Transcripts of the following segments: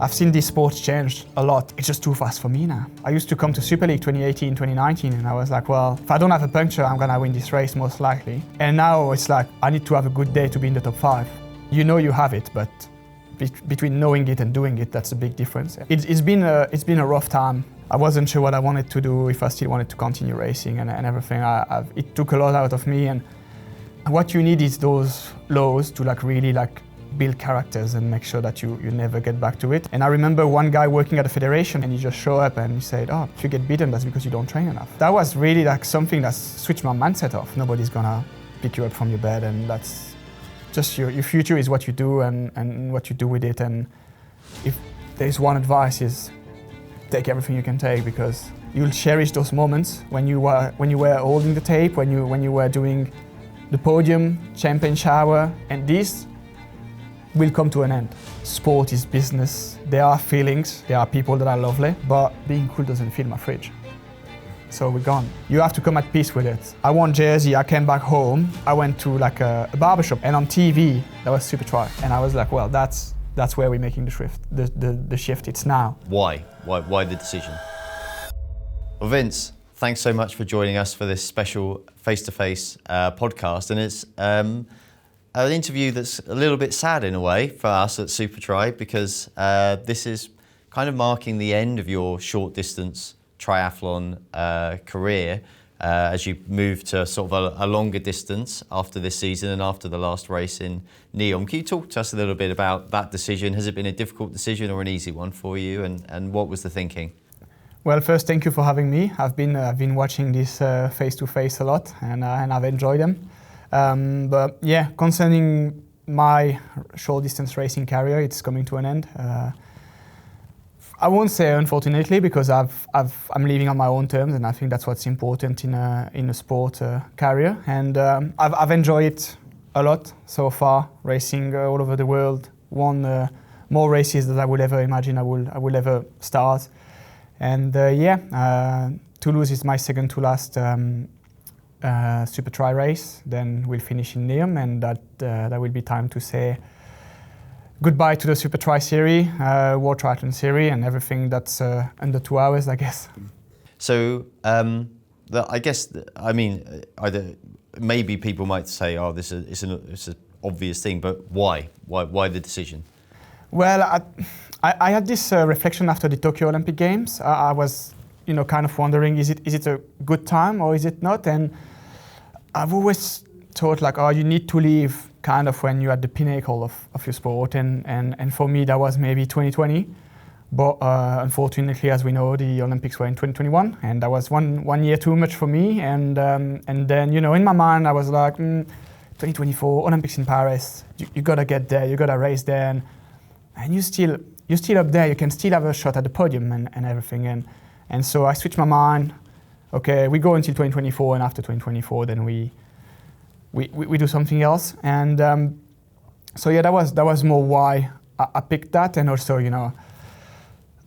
I've seen this sport change a lot. It's just too fast for me now. I used to come to Super League 2018, 2019, and I was like, well, if I don't have a puncture, I'm gonna win this race most likely. And now it's like, I need to have a good day to be in the top 5. You know you have it, but between knowing it and doing it, that's a big difference. It's been a rough time. I wasn't sure what I wanted to do, if I still wanted to continue racing and everything. It took a lot out of me, and what you need is those lows to really build characters and make sure that you never get back to it. And I remember one guy working at the federation, and he just showed up and he said, oh, if you get beaten, that's because you don't train enough. That was really something that switched my mindset off. Nobody's gonna pick you up from your bed, and that's just your future is what you do and what you do with it. And if there's one advice is take everything you can take, because you'll cherish those moments when you were holding the tape, when you were doing the podium, champagne shower, and this will come to an end. Sport is business. There are feelings, there are people that are lovely, but being cool doesn't fill my fridge. So we're gone. You have to come at peace with it. I won Jersey, I came back home, I went to a barbershop, and on TV, that was SuperTri. And I was like, well, that's where we're making the shift. The shift, it's now. Why? Why the decision? Well, Vince, thanks so much for joining us for this special face-to-face podcast. And it's an interview that's a little bit sad in a way for us at SuperTri, because this is kind of marking the end of your short distance triathlon career as you move to sort of a longer distance after this season and after the last race in NEOM. Can you talk to us a little bit about that decision? Has it been a difficult decision or an easy one for you, and what was the thinking? Well, first, thank you for having me. I've been watching this face-to-face a lot, and I've enjoyed them. But yeah, concerning my short distance racing career, it's coming to an end. I won't say unfortunately, because I'm living on my own terms, and I think that's what's important in a sport career. And I've enjoyed it a lot so far, racing all over the world. Won more races than I would ever imagine I will ever start. And Toulouse is my second to last SuperTri race. Then we'll finish in NEOM, and that will be time to say goodbye to the SuperTri series, World Triathlon series, and everything that's under 2 hours, I guess. So, maybe people might say, "Oh, it's an obvious thing," but why? Why the decision? Well, I had this reflection after the Tokyo Olympic Games. I was, kind of wondering, is it a good time or is it not? And I've always thought you need to leave kind of when you're at the pinnacle of your sport, and for me that was maybe 2020, but unfortunately, as we know, the Olympics were in 2021, and that was one year too much for me, and then in my mind I was like, 2024 Olympics in Paris, you gotta get there, you gotta race there, and you're still up there, you can still have a shot at the podium and everything, and so I switched my mind. Okay, we go until 2024, and after 2024 then we do something else, and so yeah, that was more why I picked that. And also,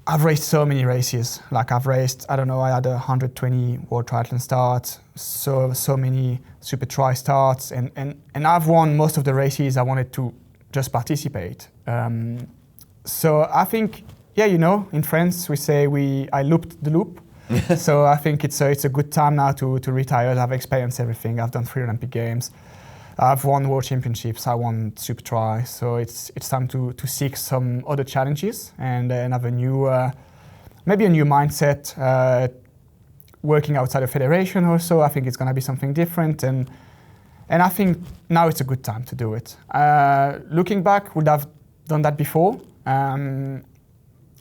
I've raced so many races. I've raced, I had 120 World Triathlon starts, so many SuperTri starts, and I've won most of the races I wanted to just participate. So I think, in France we say I looped the loop. So I think it's a good time now to retire. I've experienced everything. I've done 3 Olympic Games. I've won World Championships. I won SuperTri. So it's time to seek some other challenges and have maybe a new mindset. Working outside the federation also, I think it's going to be something different. And I think now it's a good time to do it. Looking back, would I've done that before?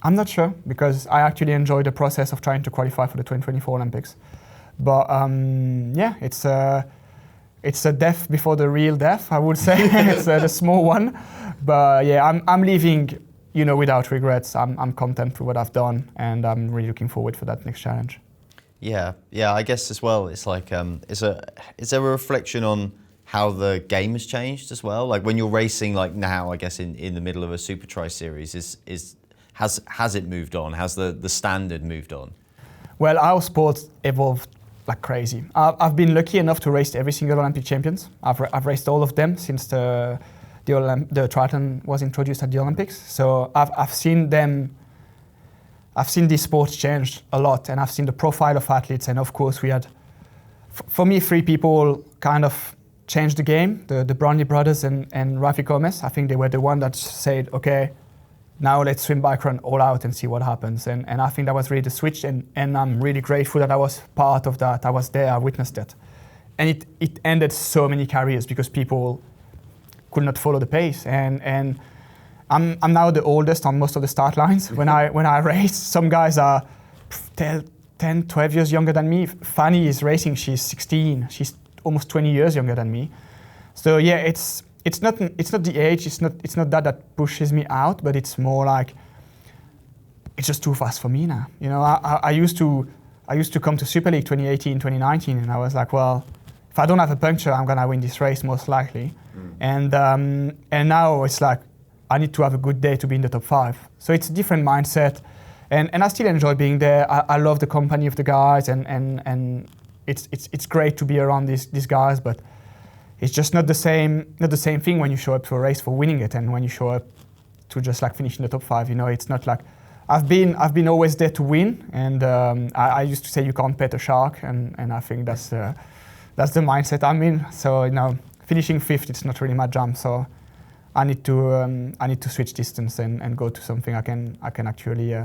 I'm not sure, because I actually enjoyed the process of trying to qualify for the 2024 Olympics. But it's a death before the real death, I would say. It's the small one. But yeah, I'm leaving, without regrets. I'm content with what I've done, and I'm really looking forward for that next challenge. Yeah. I guess as well, it's like, is there a reflection on how the game has changed as well? Like when you're racing now, I guess in the middle of a SuperTri series, has it moved on? Has the standard moved on? Well, our sport evolved like crazy. I've been lucky enough to race every single Olympic champions. I've raced all of them since the the triathlon was introduced at the Olympics. So I've seen this sport change a lot, and I've seen the profile of athletes. And of course, we had, for me, 3 people kind of changed the game: the Brownlee brothers and Rafi Gomez. I think they were the one that said, "Okay, now let's swim, bike, run all out and see what happens." And I think that was really the switch. And I'm really grateful that I was part of that. I was there. I witnessed it, and it ended so many careers because people could not follow the pace. And I'm now the oldest on most of the start lines. When I race, some guys are 10, 12 years younger than me. Fanny is racing, she's 16. She's almost 20 years younger than me. So yeah, it's not the age, it's not that pushes me out, but it's more like it's just too fast for me now. You know, I used to come to Super League 2018, 2019, and I was like, well, if I don't have a puncture, I'm gonna win this race most likely. And now it's like, I need to have a good day to be in the top 5. So it's a different mindset, and I still enjoy being there. I love the company of the guys, and it's great to be around these guys. But it's just not the same thing when you show up to a race for winning it, and when you show up to just like finish in the top 5. You know, it's not like I've been always there to win, and I used to say you can't pet a shark, and I think that's the mindset I'm in. So you know, finishing 5th, it's not really my jam. So I need to switch distance and go to something I can actually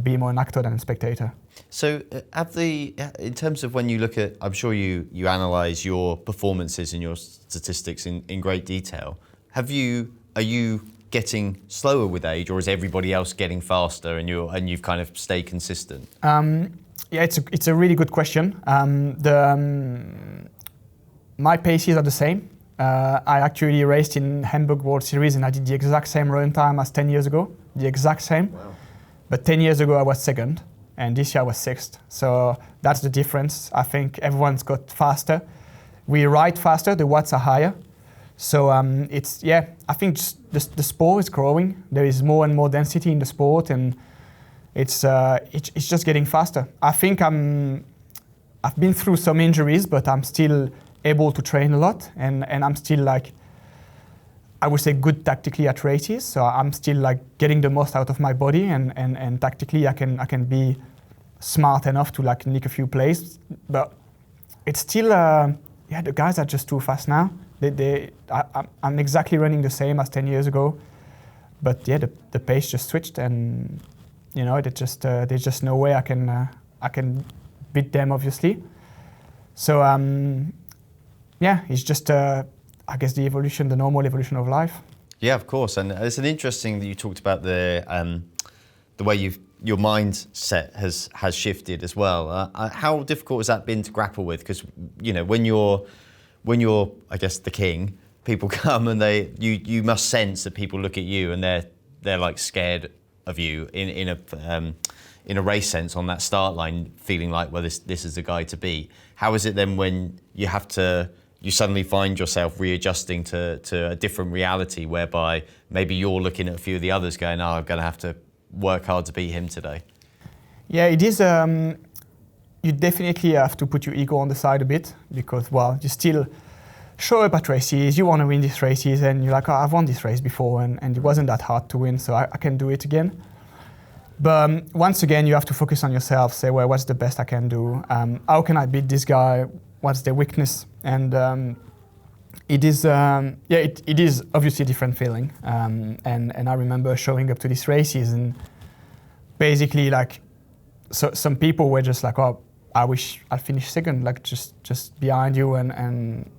be more an actor than a spectator. So in terms of when you look at, I'm sure you analyse your performances and your statistics in great detail. Are you getting slower with age, or is everybody else getting faster and you've kind of stayed consistent? Yeah, it's a really good question. My paces are the same. I actually raced in Hamburg World Series and I did the exact same run time as 10 years ago, the exact same. Wow. But 10 years ago I was 2nd, and this year I was 6th. So that's the difference. I think everyone's got faster. We ride faster, the watts are higher. So I think just the sport is growing. There is more and more density in the sport, and it's just getting faster. I think I've been through some injuries, but I'm still able to train a lot, and I'm still like, I would say, good tactically at races. So I'm still like getting the most out of my body, and tactically I can be smart enough to like nick a few plays. But it's still the guys are just too fast now. I'm exactly running the same as 10 years ago, but yeah, the pace just switched, and you know, there's just no way I can beat them, obviously. So it's just I guess the normal evolution of life. Yeah, of course, and it's an interesting that you talked about the way your mindset has shifted as well. How difficult has that been to grapple with? Because you know, when you're I guess the king, people come and you must sense that people look at you and they're like scared of you in a race sense on that start line, feeling like, well, this is the guy to beat. How is it then when you suddenly find yourself readjusting to a different reality, whereby maybe you're looking at a few of the others going, oh, I'm going to have to work hard to beat him today? Yeah, it is. You definitely have to put your ego on the side a bit, because, well, you still show up at races, you want to win these races, and you're like, oh, I've won this race before, and it wasn't that hard to win, so I can do it again. But once again, you have to focus on yourself, say, well, what's the best I can do? How can I beat this guy? What's their weakness? And it is obviously a different feeling. And I remember showing up to these races, and basically, like, so some people were just like, oh, I wish I'd finished 2nd, like just behind you, and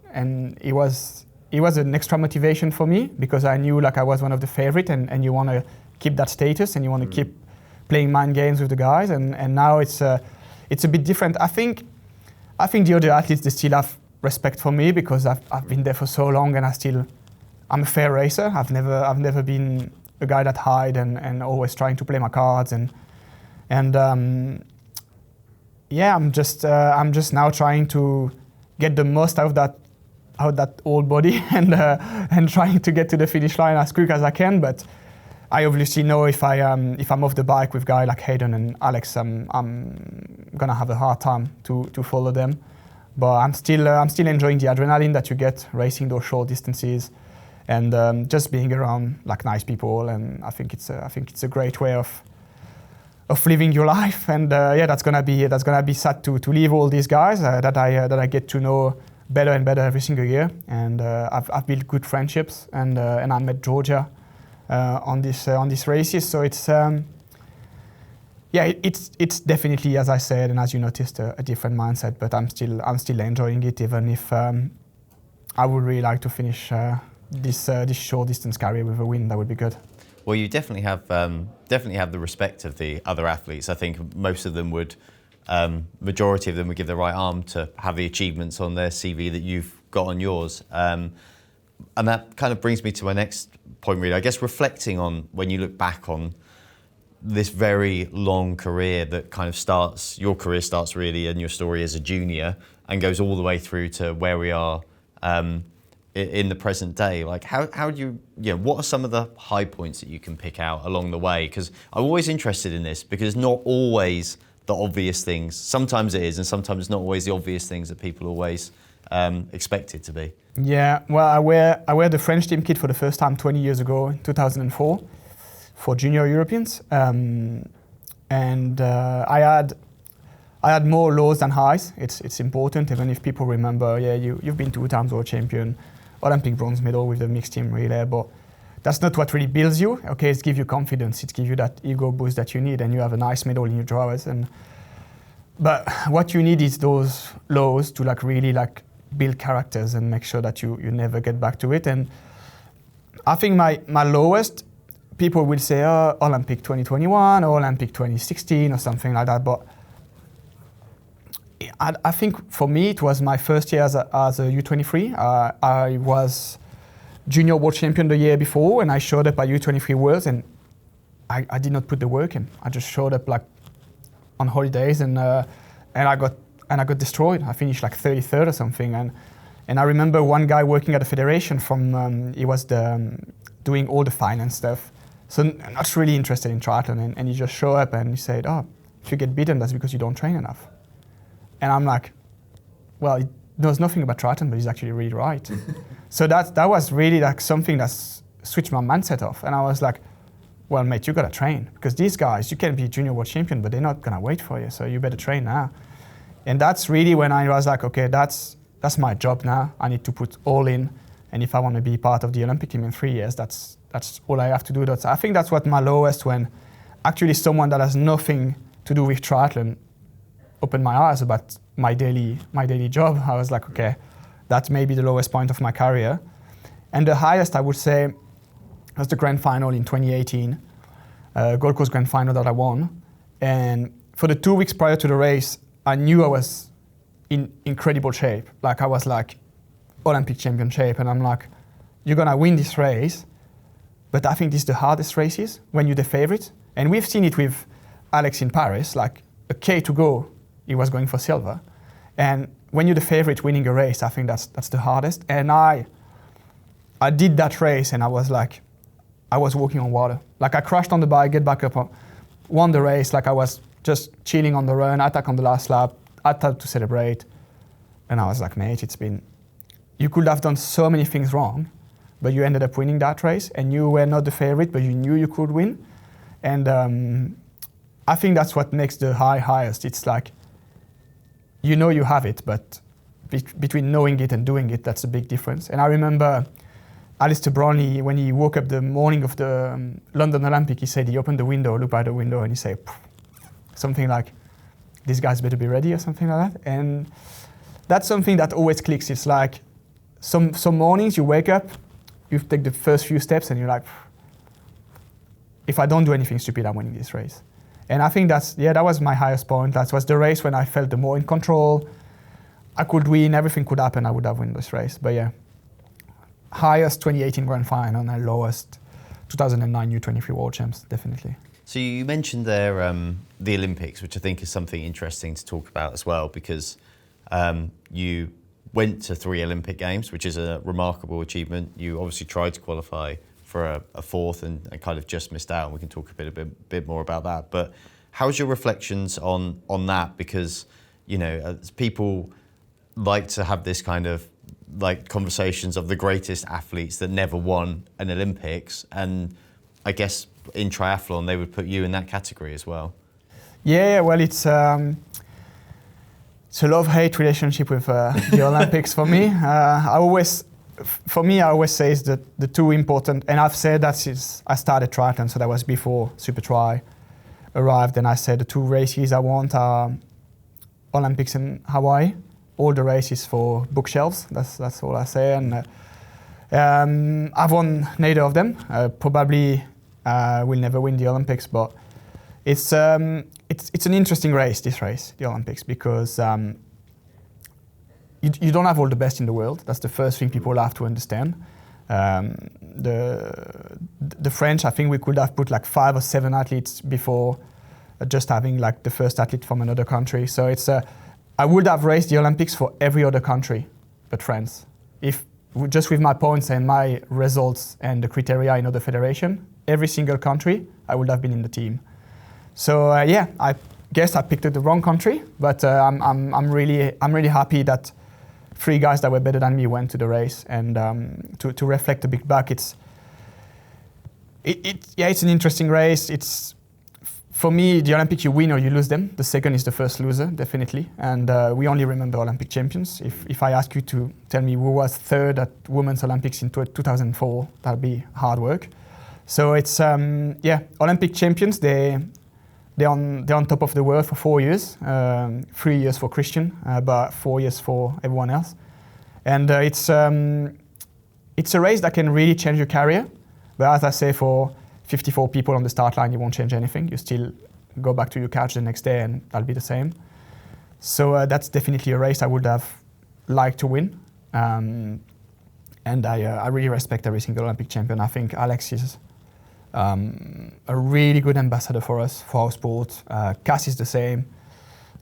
it was an extra motivation for me, because I knew like I was one of the favorite, and you want to keep that status, and you want to keep playing mind games with the guys, and now it's a bit different. I think the other athletes, they still have respect for me, because I've been there for so long, and I'm a fair racer. I've never been a guy that hide and always trying to play my cards, and I'm just now trying to get the most out of that old body, and trying to get to the finish line as quick as I can. But I obviously know if I'm off the bike with guys like Hayden and Alex, I'm gonna have a hard time to follow them. But I'm still enjoying the adrenaline that you get racing those short distances, and just being around like nice people. And I think it's a great way of living your life. And that's gonna be sad to leave all these guys that I get to know better and better every single year. And I've built good friendships, and I met Georgia on these races. So it's it's definitely, as I said, and as you noticed, a different mindset. But I'm still enjoying it, even if I would really like to finish this short distance career with a win. That would be good. Well, you definitely have the respect of the other athletes. I think most of them would, majority of them would give the right arm to have the achievements on their CV that you've got on yours. And that kind of brings me to my next point, really. I guess reflecting on when you look back on this very long career that kind of starts, your career starts really, and your story as a junior, and goes all the way through to where we are in the present day. Like, how do you, what are some of the high points that you can pick out along the way? Because I'm always interested in this, because not always the obvious things. Sometimes it is, and sometimes it's not always the obvious things that people always expect it to be. Yeah, well, I wear the French team kit for the first time 20 years ago in 2004 for junior Europeans, and I had more lows than highs. It's important, even if people remember, you've been 2 times world champion, Olympic bronze medal with the mixed team relay, but that's not what really builds you. Okay, it gives you confidence, it gives you that ego boost that you need, and you have a nice medal in your drawers. But what you need is those lows to really build characters and make sure that you never get back to it. And I think my lowest, people will say, Olympic 2021 or Olympic 2016 or something like that. But I think for me, it was my first year as a U23. I was junior world champion the year before, and I showed up at U23 Worlds, and I did not put the work in. I just showed up on holidays, and I got destroyed. I finished 33rd or something. And I remember one guy working at the federation he was doing all the finance stuff. So not really interested in triathlon, and he just showed up and he said, if you get beaten, that's because you don't train enough. And I'm like, well, he knows nothing about triathlon, but he's actually really right. So that was really something that switched my mindset off. And I was like, well, mate, you gotta train, because these guys, you can be junior world champion, but they're not gonna wait for you, so you better train now. And that's really when I was like, okay, that's my job now. I need to put all in, and if I want to be part of the Olympic team in 3 years, that's all I have to do. I think that's what my lowest, when actually someone that has nothing to do with triathlon opened my eyes about my daily job. I was like, okay, that's maybe the lowest point of my career. And the highest, I would say, was the grand final in 2018, Gold Coast grand final that I won. And for the 2 weeks prior to the race, I knew I was in incredible shape. I was Olympic champion shape, and I'm like, you're gonna win this race, but I think this is the hardest races when you're the favorite. And we've seen it with Alex in Paris, a K to go, he was going for silver. And when you're the favorite winning a race, I think that's the hardest. And I did that race, and I was walking on water. I crashed on the bike, get back up, won the race. I was just chilling on the run, attack on the last lap, attack to celebrate. And I was like, mate, you could have done so many things wrong, but you ended up winning that race, and you were not the favorite, but you knew you could win. And I think that's what makes the highest. It's you have it, but between knowing it and doing it, that's a big difference. And I remember Alistair Brownlee, when he woke up the morning of the London Olympic, he said he opened the window, looked by the window, and he said something like, these guys better be ready, or something like that. And that's something that always clicks. It's some mornings you wake up, you take the first few steps, and you're like, if I don't do anything stupid, I'm winning this race. And I think that was my highest point. That was the race when I felt the more in control. I could win, everything could happen, I would have won this race. But yeah, highest 2018 grand final, and lowest 2009 U23 World Champs, definitely. So you mentioned there the Olympics, which I think is something interesting to talk about as well, because you went to 3 Olympic Games, which is a remarkable achievement. You obviously tried to qualify for a 4th and kind of just missed out, and we can talk a bit more about that. But how's your reflections on that? Because, as people like to have this kind of like conversations of the greatest athletes that never won an Olympics, and I guess in triathlon they would put you in that category as well. Yeah, well, it's a love-hate relationship with the Olympics for me. I always say it's the two important, and I've said that since I started triathlon, so that was before SuperTri arrived, and I said the two races I want are Olympics in Hawaii. All the races for bookshelves, that's all I say, and I've won neither of them. Probably will never win the Olympics, but it's an interesting race, this race, the Olympics, because you don't have all the best in the world. That's the first thing people have to understand. The French, I think we could have put like 5 or 7 athletes before just having like the first athlete from another country. So it's I would have raced the Olympics for every other country but France. If just with my points and my results and the criteria in other federation, every single country, I would have been in the team. So yeah, I guess I picked the wrong country, but I'm really happy that 3 guys that were better than me went to the race, and to reflect a bit back, it's an interesting race. It's for me, the Olympics, you win or you lose them. The second is the first loser, definitely. And we only remember Olympic champions. If I ask you to tell me who was third at Women's Olympics in 2004, that'll be hard work. So it's, Olympic champions, they're on top of the world for 4 years. 3 years for Christian, but 4 years for everyone else. And it's a race that can really change your career. But as I say, for 54 people on the start line, you won't change anything. You still go back to your couch the next day and that'll be the same. So that's definitely a race I would have liked to win. And I really respect every single Olympic champion. I think Alex is a really good ambassador for us, for our sport. Cass is the same.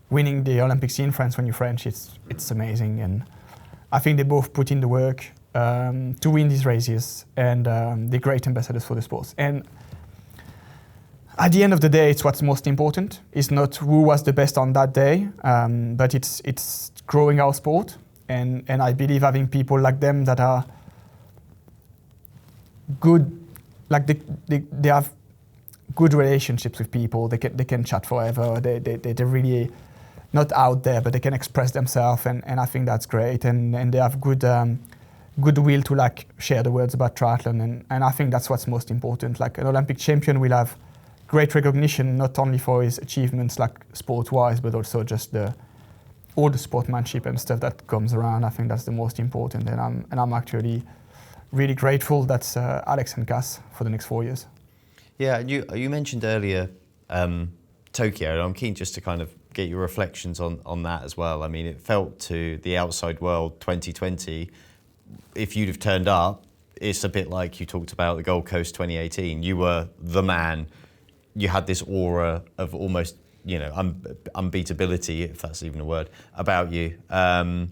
Winning the Olympics in France when you're French, it's amazing. And I think they both put in the work to win these races, and they're great ambassadors for the sports. And at the end of the day, it's what's most important. It's not who was the best on that day, but it's growing our sport. And I believe having people like them that are good, like they have good relationships with people. They can chat forever. They're really not out there, but they can express themselves, and I think that's great. And they have goodwill to like share the words about triathlon, and I think that's what's most important. Like an Olympic champion will have great recognition, not only for his achievements like sport-wise, but also just all the sportsmanship and stuff that comes around. I think that's the most important, and I'm actually really grateful that's Alex and Cass for the next 4 years. Yeah, you mentioned earlier Tokyo, and I'm keen just to kind of get your reflections on that as well. I mean, it felt to the outside world 2020, if you'd have turned up, it's a bit like you talked about the Gold Coast 2018. You were the man. You had this aura of almost, unbeatability, if that's even a word, about you. And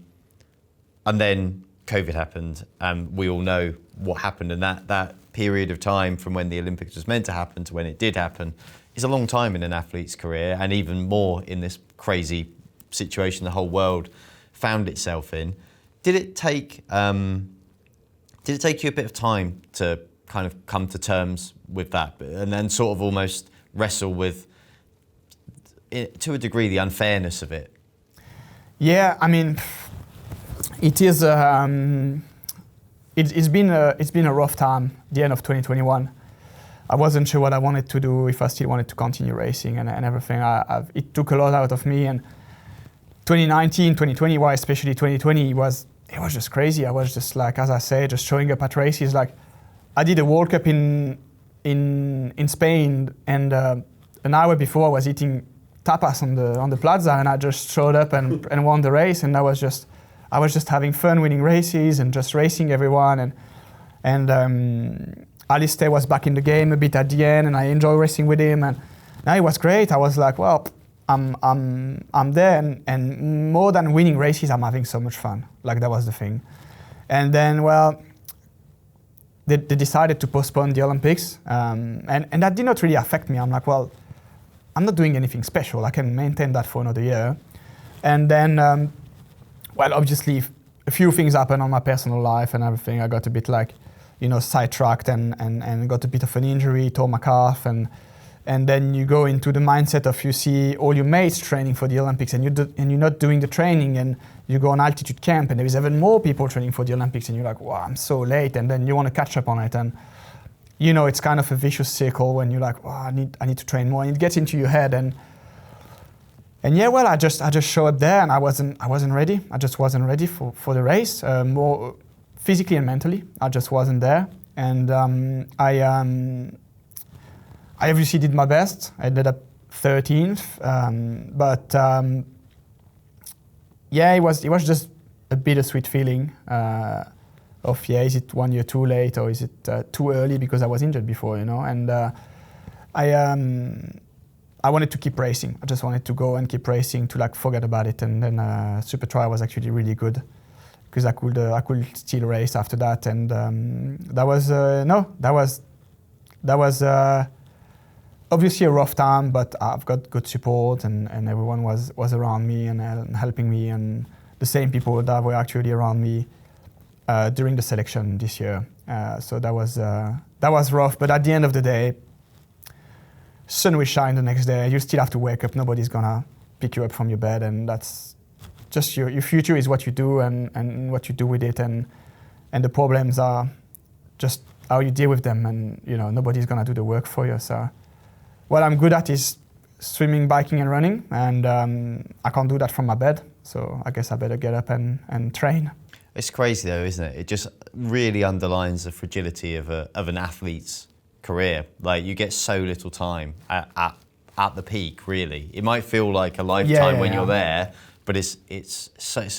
then COVID happened, and we all know what happened. And that period of time from when the Olympics was meant to happen to when it did happen is a long time in an athlete's career, and even more in this crazy situation the whole world found itself in. Did it take you a bit of time to kind of come to terms with that, and then sort of almost wrestle with, to a degree, the unfairness of it? Yeah, I mean, it is. It's been a rough time. The end of 2021, I wasn't sure what I wanted to do, if I still wanted to continue racing and everything. It took a lot out of me, and 2019, 2020, why especially 2020, it was just crazy. I was just like, as I say, just showing up at races. Like, I did a World Cup in Spain, and an hour before I was eating tapas on the plaza, and I just showed up and won the race. And I was just having fun winning races and just racing everyone. And Alistair was back in the game a bit at the end, and I enjoyed racing with him. And now it was great. I was like, well, I'm there, and more than winning races, I'm having so much fun. Like, that was the thing. And then, well, they decided to postpone the Olympics, and that did not really affect me. I'm like, well, I'm not doing anything special. I can maintain that for another year. And then, well, obviously, a few things happened on my personal life and everything. I got a bit like, sidetracked and got a bit of an injury, tore my calf, and then you go into the mindset of you see all your mates training for the Olympics and you're not doing the training, and you go on altitude camp and there is even more people training for the Olympics and you're like, wow, I'm so late, and then you want to catch up on it, and it's kind of a vicious circle when you're like, wow, I need to train more, and it gets into your head, and I just showed up there and I wasn't ready. I just wasn't ready for the race, more physically and mentally. I just wasn't there, and I obviously did my best. I ended up 13th, it was just a bittersweet feeling is it 1 year too late or is it too early because I was injured before, and I wanted to keep racing. I just wanted to go and keep racing to forget about it, and then SuperTri was actually really good because I could still race after that, and that was obviously a rough time, but I've got good support, and everyone was around me and helping me, and the same people that were actually around me during the selection this year. So that was rough, but at the end of the day, sun will shine the next day. You still have to wake up. Nobody's gonna pick you up from your bed, and that's just your future is what you do and what you do with it, and the problems are just how you deal with them, and nobody's gonna do the work for you. So what I'm good at is swimming, biking, and running, and I can't do that from my bed. So I guess I better get up and train. It's crazy though, isn't it? It just really underlines the fragility of an athlete's career. Like, you get so little time at the peak, really. It might feel like a lifetime when you're there, but it's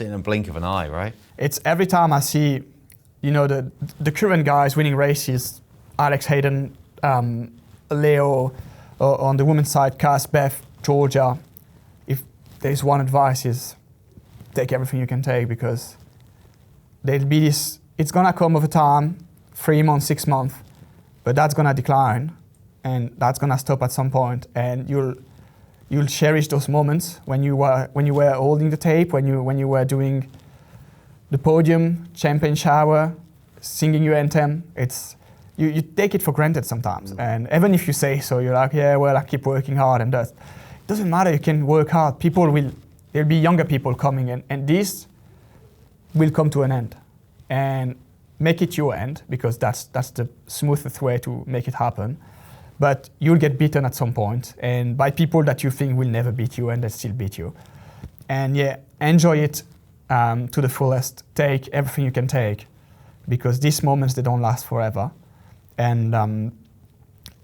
in a blink of an eye, right? It's every time I see, the current guys winning races, Alex Hayden, Leo, or on the women's side, Cass, Beth, Georgia. If there's one advice is take everything you can take, because there'll be this, it's gonna come over time, 3 months, 6 months, but that's gonna decline, and that's gonna stop at some point, and you'll cherish those moments when you were holding the tape, when you were doing the podium, champagne shower, singing your anthem. You take it for granted sometimes, and even if you say so, you're like, yeah, well, I keep working hard, and that. It doesn't matter. You can work hard. There'll be younger people coming, and this will come to an end, and make it your end, because that's the smoothest way to make it happen. But you'll get beaten at some point, and by people that you think will never beat you, and they still beat you. And yeah, enjoy it to the fullest. Take everything you can take, because these moments, they don't last forever. And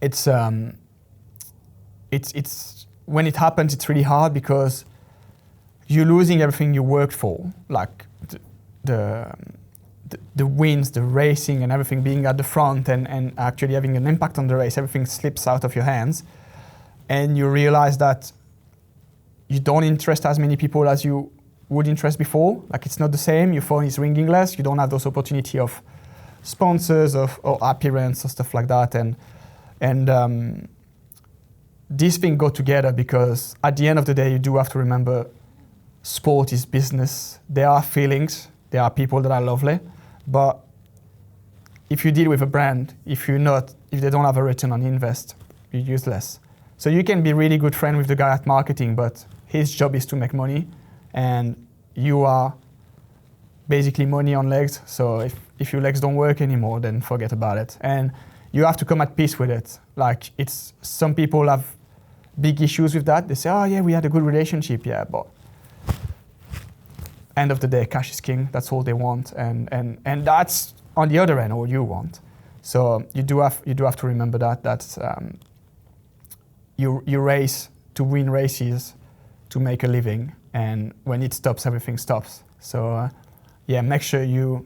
it's when it happens, it's really hard, because you're losing everything you worked for, like the wins, the racing, and everything, being at the front and actually having an impact on the race. Everything slips out of your hands, and you realize that you don't interest as many people as you would interest before. Like, it's not the same. Your phone is ringing less. You don't have those opportunity of sponsors or appearance or stuff like that, and these things go together, because at the end of the day, you do have to remember, sport is business. There are feelings, there are people that are lovely, but if you deal with a brand, if they don't have a return on invest, you're useless. So you can be really good friend with the guy at marketing, but his job is to make money, and you are basically money on legs. So if your legs don't work anymore, then forget about it. And you have to come at peace with it. Like, some people have big issues with that. They say, oh yeah, we had a good relationship, yeah, but end of the day, cash is king. That's all they want, and that's on the other end all you want. So you do have to remember that you race to win races, to make a living, and when it stops, everything stops. So yeah, make sure you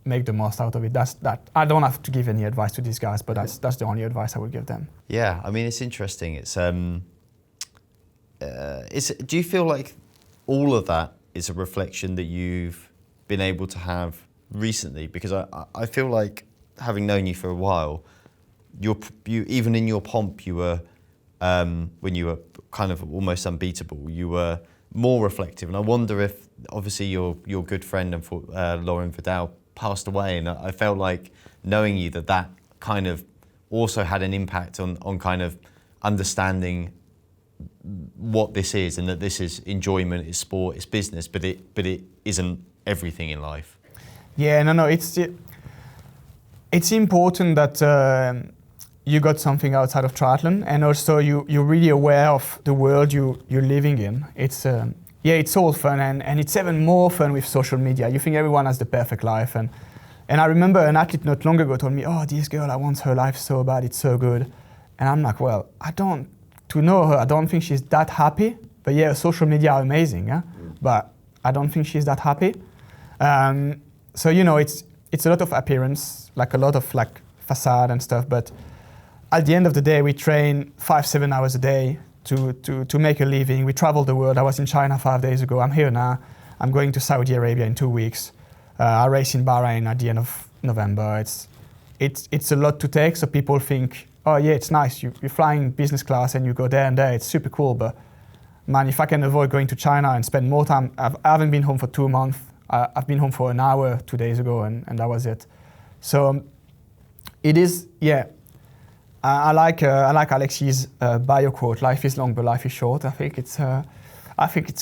make the most out of it. That's that. I don't have to give any advice to these guys, but that's the only advice I would give them. Yeah, I mean, it's interesting. Do you feel like all of that is a reflection that you've been able to have recently? Because I feel like, having known you for a while, you even in your pomp, you were when you were kind of almost unbeatable, you were more reflective. And I wonder if, obviously, your good friend and Lauren Vidal passed away, and I felt like knowing you that kind of also had an impact on kind of understanding what this is, and that this is enjoyment, it's sport, it's business, but it isn't everything in life. Yeah, no, it's important that you got something outside of triathlon, and also you're really aware of the world you're living in. It's all fun, and it's even more fun with social media. You think everyone has the perfect life, and I remember an athlete not long ago told me, "Oh, this girl, I want her life so bad, it's so good," and I'm like, well, to know her, I don't think she's that happy. But yeah, social media are amazing, but I don't think she's that happy. So it's a lot of appearance, like a lot of like facade and stuff, but at the end of the day, we train 5-7 hours a day to make a living. We travel the world. I was in China 5 days ago. I'm here now. I'm going to Saudi Arabia in 2 weeks. I race in Bahrain at the end of November. It's a lot to take, so people think, oh yeah, it's nice. You're flying business class and you go there and there. It's super cool, but man, if I can avoid going to China and spend more time, I haven't been home for 2 months. I've been home for an hour 2 days ago, and that was it. So it is, yeah. I like Alex's bio quote: "Life is long, but life is short." I think it's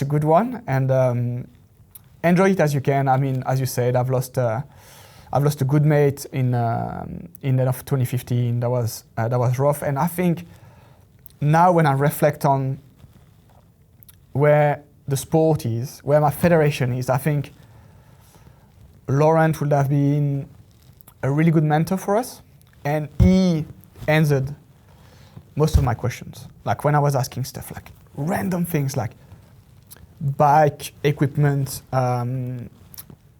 a good one, and enjoy it as you can. I mean, as you said, I've lost a good mate in the end of 2015. That was rough, and I think now when I reflect on where the sport is, where my federation is, I think Laurent would have been a really good mentor for us, and he answered most of my questions. Like when I was asking stuff like random things like bike equipment,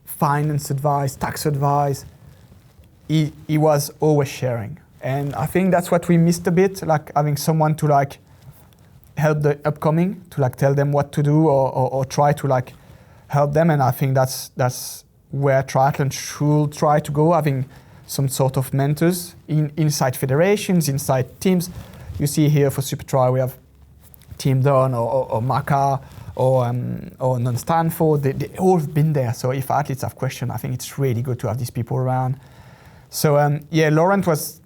finance advice, tax advice, he was always sharing. And I think that's what we missed a bit, like having someone to like help the upcoming, to like tell them what to do or try to like help them. And I think that's where triathlon should try to go, having some sort of mentors inside federations, inside teams. You see here for SuperTri, we have Team Don or Maka or Non-Stanford. They all have been there. So if athletes have questions, I think it's really good to have these people around. So Laurent was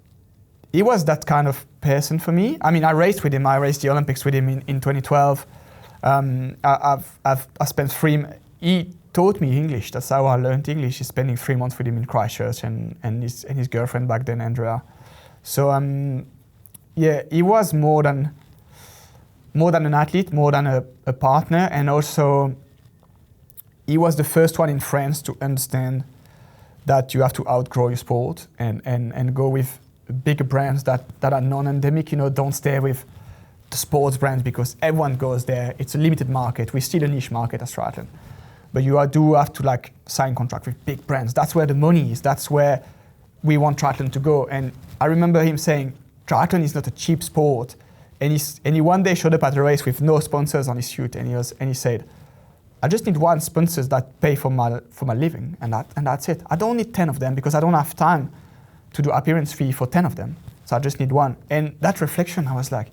that kind of person for me. I mean, I raced with him. I raced the Olympics with him in 2012. I spent he taught me English. That's how I learned English, is spending 3 months with him in Christchurch and his girlfriend back then, Andrea. So he was more than an athlete, more than a partner, and also he was the first one in France to understand that you have to outgrow your sport and go with bigger brands that are non-endemic. Don't stay with the sports brands because everyone goes there. It's a limited market. We're still a niche market as triathlon. But you do have to like sign contract with big brands. That's where the money is. That's where we want triathlon to go. And I remember him saying, triathlon is not a cheap sport. And he one day showed up at a race with no sponsors on his suit, and he said, I just need one sponsor that pay for my living, and that's it. I don't need 10 of them because I don't have time to do appearance fee for 10 of them. So I just need one. And that reflection, I was like,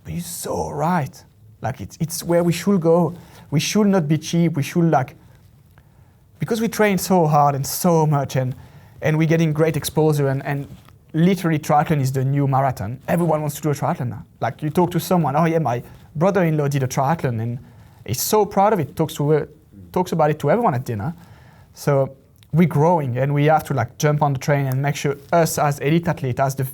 but you're so right. Like it's where we should go. We should not be cheap. We should because we train so hard and so much, and we're getting great exposure, and literally triathlon is the new marathon. Everyone wants to do a triathlon now. Like you talk to someone, oh yeah, my brother-in-law did a triathlon and he's so proud of it, talks about it to everyone at dinner. So we're growing, and we have to like jump on the train and make sure us as elite athlete, as the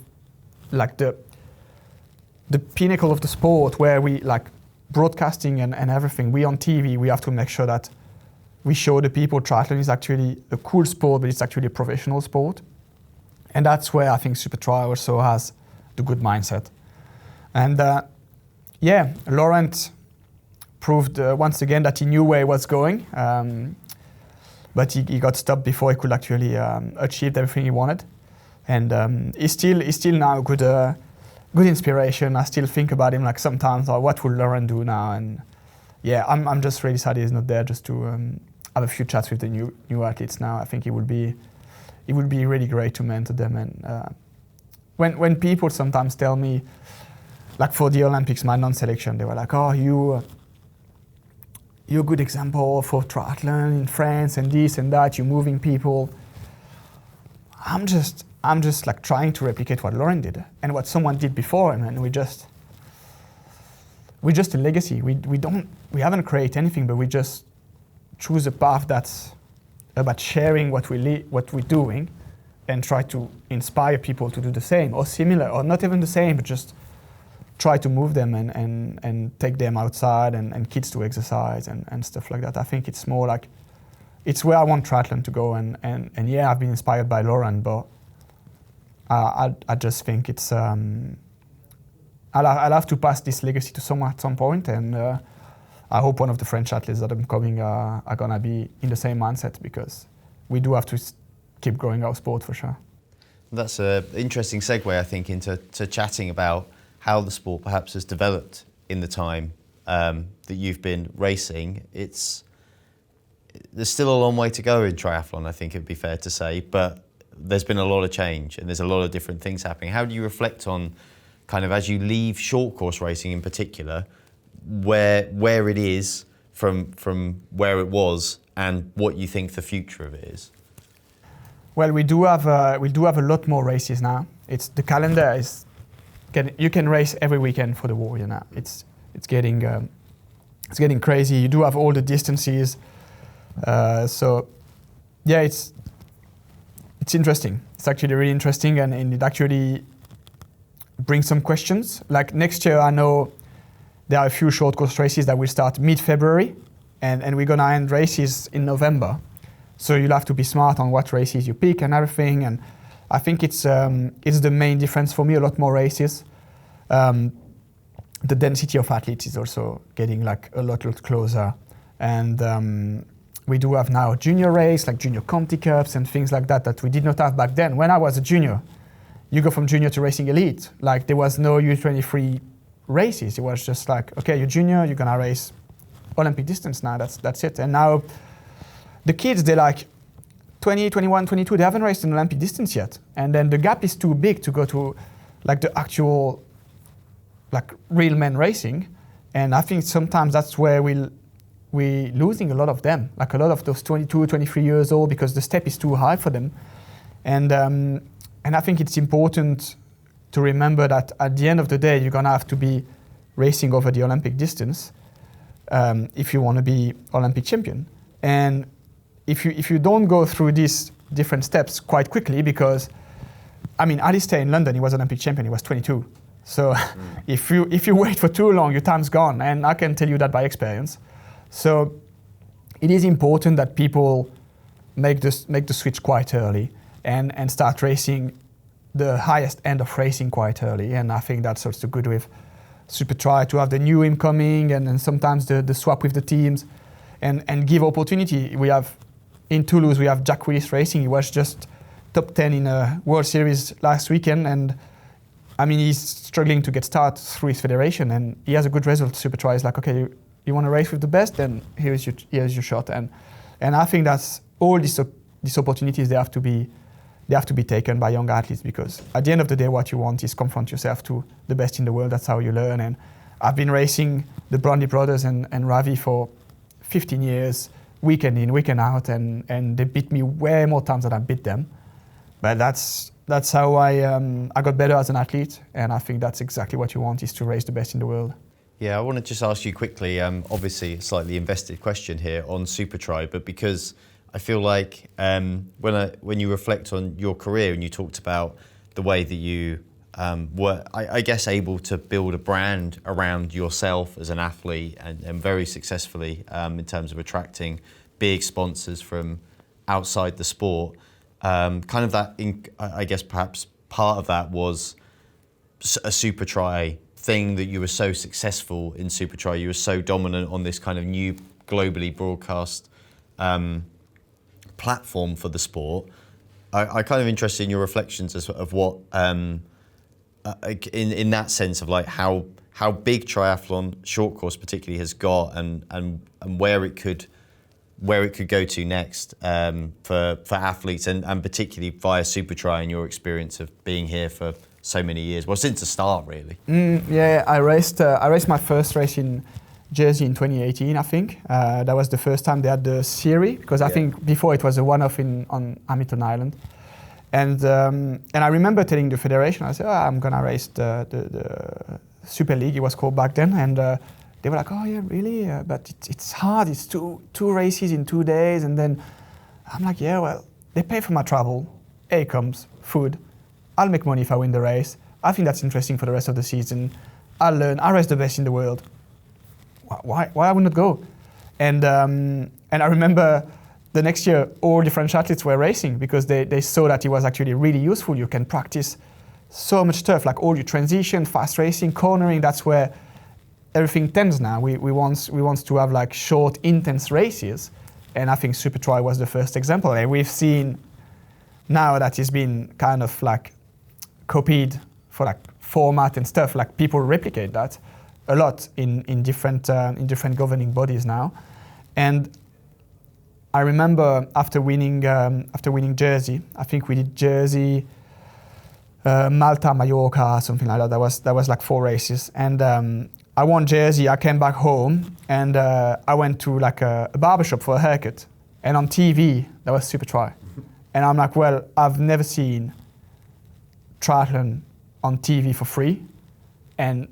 pinnacle of the sport, where we like broadcasting and everything, we on TV, we have to make sure that we show the people triathlon is actually a cool sport, but it's actually a professional sport. And that's where I think SuperTri also has the good mindset. And Laurent proved once again that he knew where he was going, but he got stopped before he could actually achieve everything he wanted. And he's still now a good inspiration. I still think about him like sometimes, what will Laurent do now? And yeah, I'm just really sad he's not there just to have a few chats with the new athletes now. I think it would be really great to mentor them. And when people sometimes tell me, like for the Olympics, my non-selection, they were like, oh, you're a good example for triathlon in France and this and that. You're moving people. I'm just like trying to replicate what Lauren did and what someone did before him, and we're just a legacy. We haven't created anything, but we just choose a path that's about sharing what we're doing, and try to inspire people to do the same or similar, or not even the same, but just try to move them and take them outside and kids to exercise and stuff like that. I think it's more like, it's where I want triathlon to go, and yeah, I've been inspired by Lauren, but I just think it's, I'll have to pass this legacy to someone at some point, and I hope one of the French athletes that are coming are gonna be in the same mindset, because we do have to keep growing our sport for sure. That's an interesting segue, I think, into chatting about how the sport perhaps has developed in the time that you've been racing. There's still a long way to go in triathlon, I think it'd be fair to say, but there's been a lot of change and there's a lot of different things happening. How do you reflect on, kind of as you leave short course racing in particular, where it is from where it was and what you think the future of it is? Well, we do have a lot more races now. The calendar is you can race every weekend for the Warrior now. It's getting crazy. You do have all the distances. So yeah, it's interesting. It's actually really interesting, and it actually brings some questions. Like next year, I know there are a few short course races that will start mid-February, and we're gonna end races in November. So you'll have to be smart on what races you pick and everything. And I think it's the main difference for me. A lot more races. The density of athletes is also getting like a lot closer, and we do have now a junior race, like junior Conti Cups and things like that we did not have back then. When I was a junior, you go from junior to racing elite. Like there was no U23 races. It was just like, okay, you're junior, you're gonna race Olympic distance now. That's it. And now the kids, they're like 20, 21, 22, they haven't raced an Olympic distance yet. And then the gap is too big to go to like the actual, like real men racing. And I think sometimes that's where we're losing a lot of them, like a lot of those 22, 23 years old, because the step is too high for them. And I think it's important to remember that at the end of the day, you're gonna have to be racing over the Olympic distance if you wanna be Olympic champion. And if you don't go through these different steps quite quickly, because I mean, Alistair in London, he was Olympic champion, he was 22. So if you wait for too long, your time's gone, and I can tell you that by experience. So it is important that people make the switch quite early and start racing the highest end of racing quite early. And I think that's also good with SuperTri to have the new NEOM coming, and sometimes the swap with the teams and give opportunity. We have in Toulouse, we have Jack Willis racing. He was just top 10 in a World Series last weekend, and I mean, he's struggling to get started through his federation, and he has a good result. SuperTri is like, okay, you want to race with the best, then here's your shot. And I think that's all these opportunities, they have to be taken by young athletes, because at the end of the day, what you want is confront yourself to the best in the world. That's how you learn. And I've been racing the Brandy brothers and Ravi for 15 years, weekend in, weekend out, and they beat me way more times than I beat them. But that's how I got better as an athlete, and I think that's exactly what you want, is to race the best in the world. Yeah, I want to just ask you quickly, obviously a slightly invested question here on SuperTri, but because I feel like when you reflect on your career and you talked about the way that you were, I guess, able to build a brand around yourself as an athlete and very successfully in terms of attracting big sponsors from outside the sport, kind of that, I guess perhaps part of that was a SuperTri thing, that you were so successful in SuperTri, you were so dominant on this kind of new globally broadcast platform for the sport. I kind of interested in your reflections of what, in that sense of like how big triathlon, short course particularly, has got, and where it could go to next for athletes, and particularly via SuperTri and your experience of being here for so many years. Well, since the start, really. Yeah, I raced my first race in Jersey in 2018, I think. That was the first time they had the series, because I think before it was a one-off on Hamilton Island. And I remember telling the federation, I said, I'm gonna race the Super League, it was called back then, and they were like, oh yeah, really? But it's hard, it's two races in 2 days, and then I'm like, yeah, well, they pay for my travel, comes, food, I'll make money if I win the race. I think that's interesting for the rest of the season. I'll learn, I'll race the best in the world. Why I would not go? And I remember the next year, all the French athletes were racing because they saw that it was actually really useful. You can practice so much stuff, like all your transition, fast racing, cornering. That's where everything tends now. We want to have like short, intense races, and I think SuperTri was the first example. And we've seen now that it's been kind of like copied for like format and stuff. Like people replicate that a lot in different governing bodies now. And I remember after winning Jersey, I think we did Jersey, Malta, Mallorca, something like that. That was like 4 races, and I won Jersey. I came back home, and I went to like a barbershop for a haircut, and on TV that was SuperTri, and I'm like, well, I've never seen triathlon on TV for free, and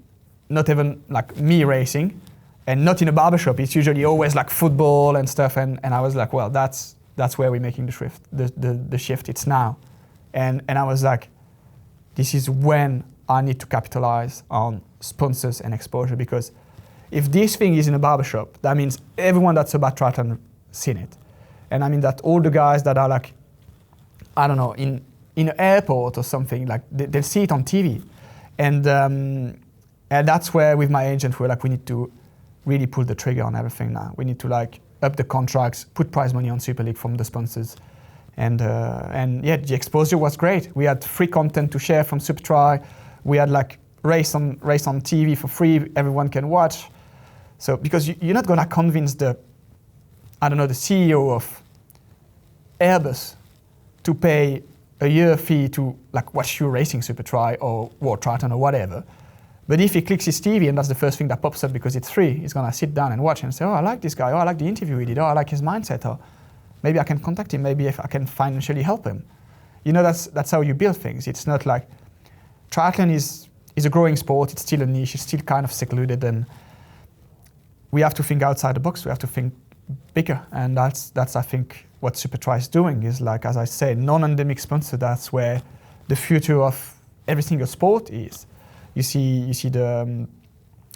not even like me racing, and not in a barbershop. It's usually always like football and stuff, and I was like, well, that's where we're making the shift. It's now, and I was like, this is when I need to capitalize on sponsors and exposure, because if this thing is in a barbershop, that means everyone that's about triathlon seen it, and I mean that all the guys that are like, I don't know, in an airport or something, like they'll see it on TV, and that's where with my agent we're like, we need to really pull the trigger on everything now. We need to like up the contracts, put prize money on Super League from the sponsors, and yeah, the exposure was great. We had free content to share from SuperTri. We had like race on TV for free. Everyone can watch. So because you're not gonna convince the CEO of Airbus to pay a year fee to like watch you racing SuperTri or World Triathlon or whatever. But if he clicks his TV and that's the first thing that pops up because it's free, he's gonna sit down and watch and say, oh, I like this guy, oh, I like the interview he did, oh, I like his mindset, or maybe I can contact him, maybe if I can financially help him. You know, that's how you build things. It's not like, triathlon is a growing sport, it's still a niche, it's still kind of secluded, and we have to think outside the box, we have to think bigger, and that's I think what SuperTri is doing, is like, as I say, non-endemic sponsor, that's where the future of every single sport is. You see the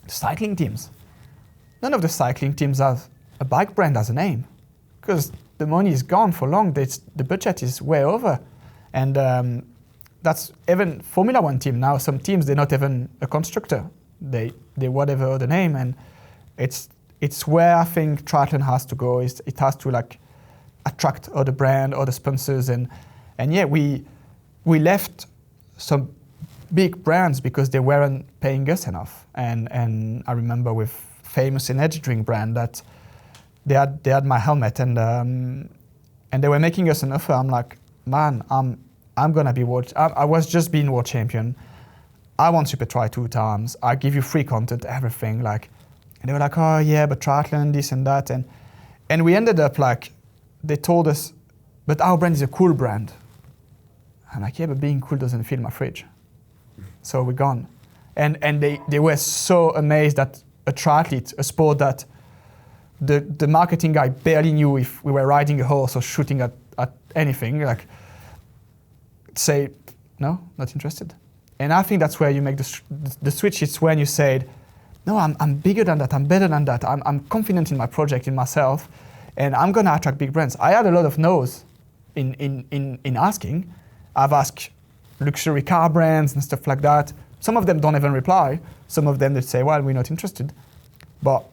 cycling teams. None of the cycling teams have a bike brand as a name, because the money is gone for long. The budget is way over, and that's even Formula One team now. Some teams, they're not even a constructor. They whatever the name, and it's where I think triathlon has to go. It has to like attract other brand, other sponsors, and yeah, we left some big brands because they weren't paying us enough. And I remember with famous energy drink brand that they had my helmet, and they were making us an offer. I'm like, man, I'm gonna be I was just being world champion. I want SuperTri 2 times. I give you free content, everything. Like, and they were like, oh yeah, but triathlon, this and that, and we ended up like, they told us, but our brand is a cool brand. I'm like, yeah, but being cool doesn't fill my fridge. So we're gone. And they were so amazed that a triathlete, a sport that the marketing guy barely knew if we were riding a horse or shooting at anything, like, say, no, not interested. And I think that's where you make the switch. It's when you said, no, I'm bigger than that, I'm better than that, I'm confident in my project, in myself, and I'm gonna attract big brands. I had a lot of no's in asking. I've asked luxury car brands and stuff like that. Some of them don't even reply. Some of them, they say, well, we're not interested. But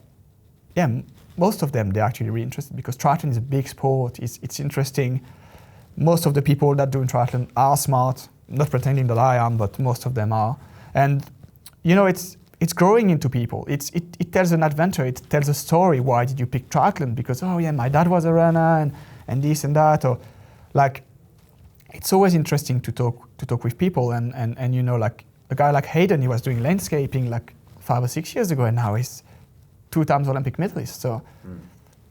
yeah, most of them, they're actually really interested because triathlon is a big sport. It's interesting. Most of the people that do triathlon are smart. Not pretending that I am, but most of them are. And you know, it's growing into people. It tells an adventure. It tells a story. Why did you pick triathlon? Because, oh yeah, my dad was a runner and this and that. Or like, it's always interesting to talk with people. And you know, like a guy like Hayden, he was doing landscaping like 5 or 6 years ago, and now he's 2 times Olympic medalist. So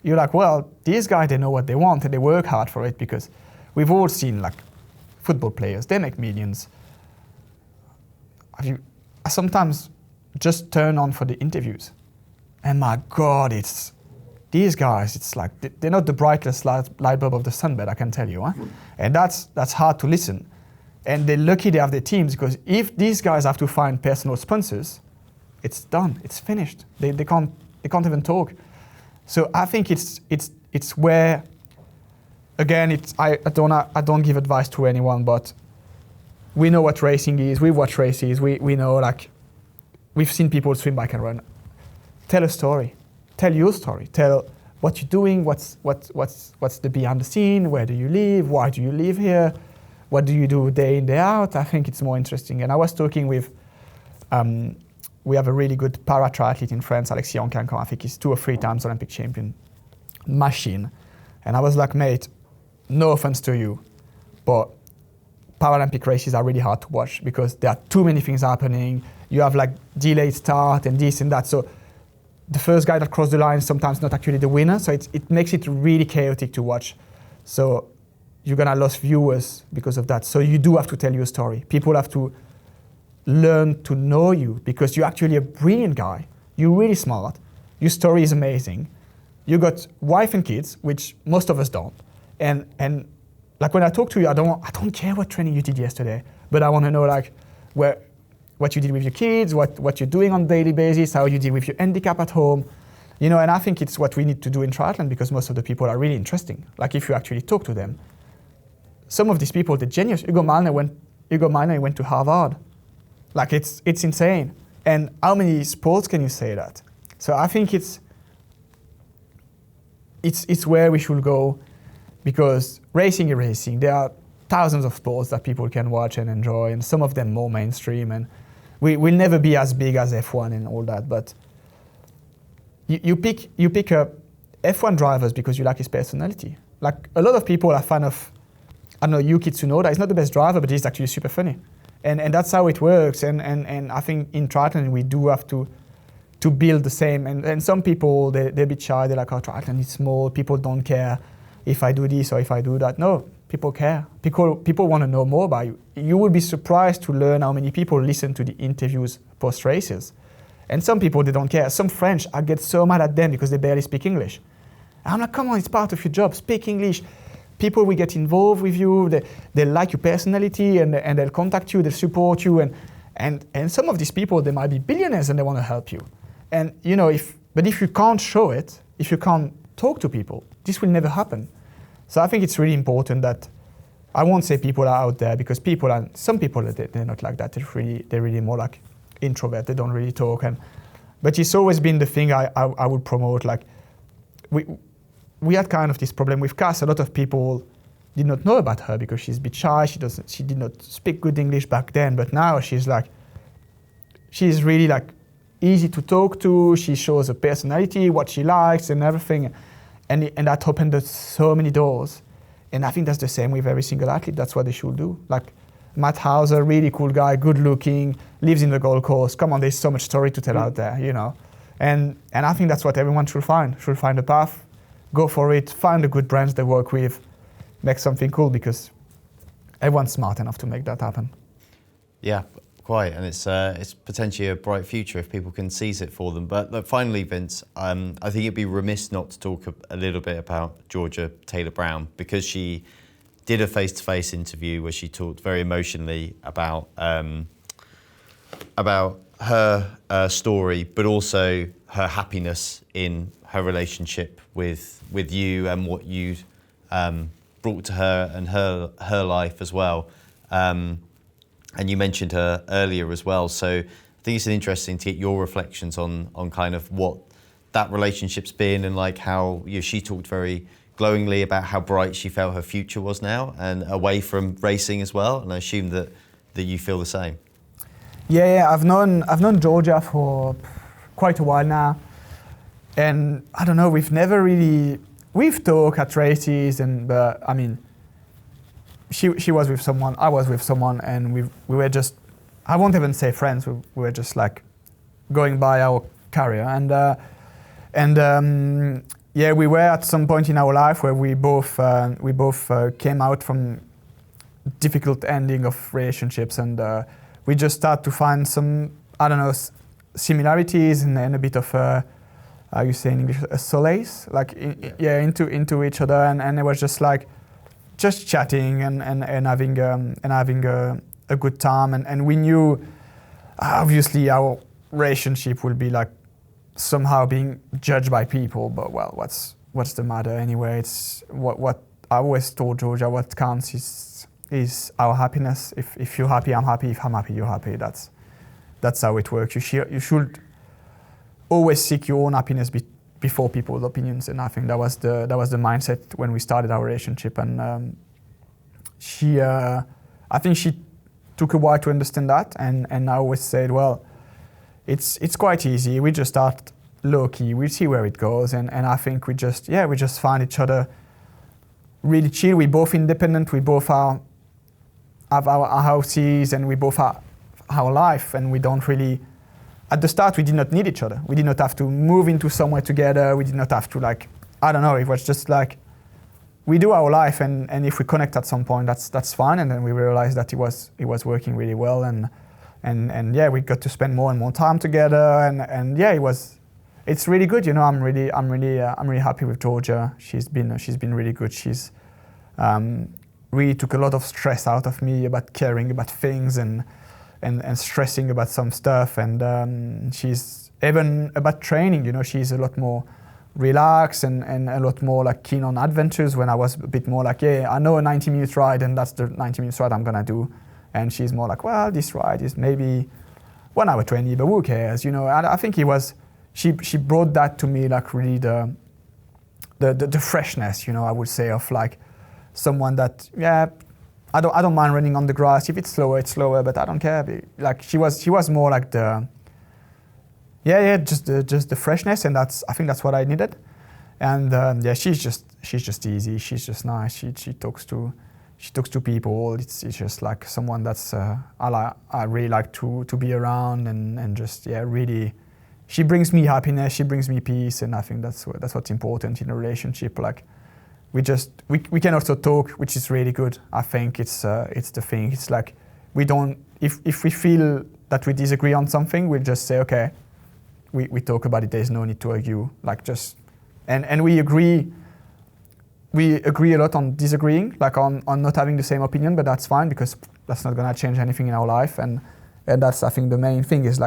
you're like, well, these guys, they know what they want and they work hard for it, because we've all seen like football players, they make millions. I sometimes just turn on for the interviews, and my God, it's these guys. It's like they're not the brightest light bulb of the sun, but I can tell you, and that's hard to listen. And they're lucky they have their teams, because if these guys have to find personal sponsors, it's done. It's finished. They can't even talk. So I think it's where, again, I don't give advice to anyone, but we know what racing is. We watch races. We know, like, we've seen people swim, bike, and run. Tell a story. Tell your story. Tell what you're doing. What's the behind the scene? Where do you live? Why do you live here? What do you do day in, day out? I think it's more interesting. And I was talking with, we have a really good para triathlete in France, Alexis Anquincan. I think he's 2 or 3 times Olympic champion. Machine. And I was like, mate, no offense to you, but Paralympic races are really hard to watch because there are too many things happening. You have like delayed start and this and that. So the first guy that crossed the line is sometimes not actually the winner. So it makes it really chaotic to watch. So you're gonna lose viewers because of that. So you do have to tell your story. People have to learn to know you because you're actually a brilliant guy. You're really smart. Your story is amazing. You got wife and kids, which most of us don't. And like when I talk to you, I don't care what training you did yesterday, but I want to know like what you did with your kids, what you're doing on a daily basis, how you deal with your handicap at home, you know. And I think it's what we need to do in triathlon because most of the people are really interesting. Like if you actually talk to them, some of these people, they're genius. Hugo Malner went to Harvard. Like it's insane. And how many sports can you say that? So I think it's where we should go. Because racing is racing. There are thousands of sports that people can watch and enjoy, and some of them more mainstream. And we'll never be as big as F1 and all that. But you pick up F1 drivers because you like his personality. Like a lot of people are fan of, I don't know, Yuki Tsunoda. He's not the best driver, but he's actually super funny. And that's how it works. And I think in triathlon we do have to build the same. And some people, they're a bit shy. They're like, oh, triathlon is small. People don't care if I do this or if I do that. No, people care. People want to know more about you. You will be surprised to learn how many people listen to the interviews post-races. And some people, they don't care. Some French, I get so mad at them because they barely speak English. I'm like, come on, it's part of your job. Speak English. People will get involved with you. They like your personality and they'll contact you, they'll support you. And some of these people, they might be billionaires and they want to help you. And you know, if you can't show it, if you can't talk to people, this will never happen. So I think it's really important that I won't say people are out there because some people they're not like that. They're really more like introvert. They don't really talk. But it's always been the thing I would promote. Like we had kind of this problem with Cass. A lot of people did not know about her because she's a bit shy. She did not speak good English back then. But now she's really like easy to talk to. She shows her personality, what she likes, and everything. And that opened so many doors. And I think that's the same with every single athlete. That's what they should do. Like Matt Hauser, really cool guy, good looking, lives in the Gold Coast. Come on, there's so much story to tell out there, you know. And I think that's what everyone should find. Should find a path, go for it, find the good brands they work with, make something cool because everyone's smart enough to make that happen. Yeah, quite. And it's potentially a bright future if people can seize it for them. But look, finally, Vince, I think it'd be remiss not to talk a little bit about Georgia Taylor-Brown because she did a face-to-face interview where she talked very emotionally about her story, but also her happiness in her relationship with you and what you brought to her and her life as well. And you mentioned her earlier as well. So I think it's interesting to get your reflections on kind of what that relationship's been and like how she talked very glowingly about how bright she felt her future was now and away from racing as well. And I assume that you feel the same. Yeah, I've known Georgia for quite a while now. And I don't know, we've talked at races but I mean, she was with someone, I was with someone, and we were just, I won't even say friends, we were just like going by our career. And And yeah, we were at some point in our life where we both came out from difficult ending of relationships, and we just start to find some, I don't know, similarities and a bit of how you say in English, a solace, like into each other, and it was just like just chatting and having a good time, and we knew obviously our relationship will be like somehow being judged by people, but well, what's the matter anyway? It's what I always told Georgia, what counts is our happiness. If you're happy, I'm happy. If I'm happy, you're happy. That's how it works. You should always seek your own happiness before people's opinions, and I think that was the mindset when we started our relationship. And I think she took a while to understand that, and I always said, well, it's quite easy. We just start low key. We see where it goes, and I think we just find each other really chill. We both independent. We both have our houses, and we both have our life, and we don't really. At the start, we did not need each other. We did not have to move into somewhere together. We did not have to I don't know. It was just like we do our life, and if we connect at some point, that's fine. And then we realized that it was working really well, and yeah, we got to spend more and more time together, and yeah, it's really good. I'm really happy with Georgia. She's been really good. She's really took a lot of stress out of me about caring about things and stressing about some stuff, and she's even about training. She's a lot more relaxed and a lot more keen on adventures, when I was a bit more yeah, I know a 90-minute ride, and that's the 90-minute ride I'm gonna do. And she's more well, this ride is maybe 1 hour 20, but who cares? And I think she brought that to me, really the freshness, I would say, of someone that, yeah, I don't mind running on the grass. If it's slower, it's slower, but I don't care. She was more just the freshness, and I think that's what I needed. And yeah, she's just easy. She's just nice. She talks to people. It's just someone that's I really like to be around, and just really, she brings me happiness. She brings me peace, and I think that's what's important in a relationship. We can also talk, which is really good. I think it's the thing. It's we don't, if we feel that we disagree on something, we'll just say, okay, we talk about it. There's no need to argue. And we agree a lot on disagreeing, on not having the same opinion, but that's fine, because that's not gonna change anything in our life. And that's, I think, the main thing is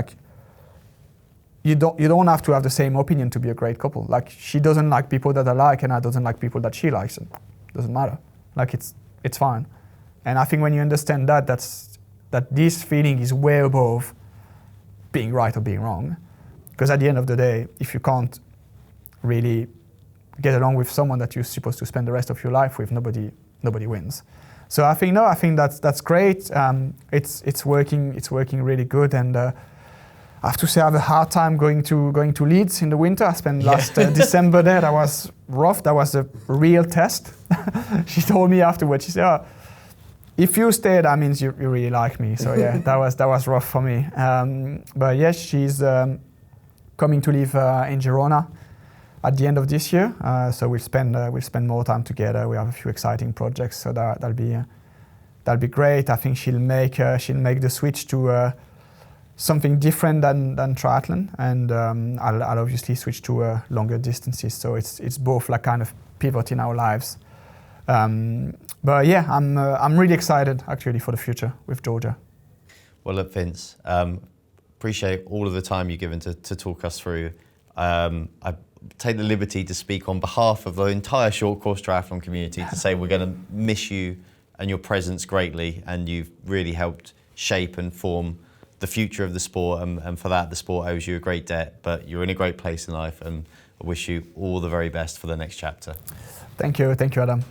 you don't have to have the same opinion to be a great couple. She doesn't like people that I like, and I doesn't like people that she likes. It doesn't matter. It's fine. And I think when you understand that this feeling is way above being right or being wrong, because at the end of the day, if you can't really get along with someone that you're supposed to spend the rest of your life with, nobody wins. So I think that's great. It's working really good, and I have to say I have a hard time going to Leeds in the winter. I spent last December there. That was rough. That was a real test. She told me afterwards. She said, "Oh, if you stay, that means you really like me." So yeah, that was rough for me. But yes, she's coming to live in Girona at the end of this year. So we'll spend more time together. We have a few exciting projects, so that'll be great. I think she'll make the switch to something different than triathlon, and I'll obviously switch to longer distances. So it's both kind of pivot in our lives. But yeah, I'm really excited actually for the future with Georgia. Well, look, Vince, appreciate all of the time you've given to talk us through. I take the liberty to speak on behalf of the entire short course triathlon community to say we're going to miss you and your presence greatly, and you've really helped shape and form the future of the sport, and for that the sport owes you a great debt, but you're in a great place in life, and I wish you all the very best for the next chapter. Thank you, Adam.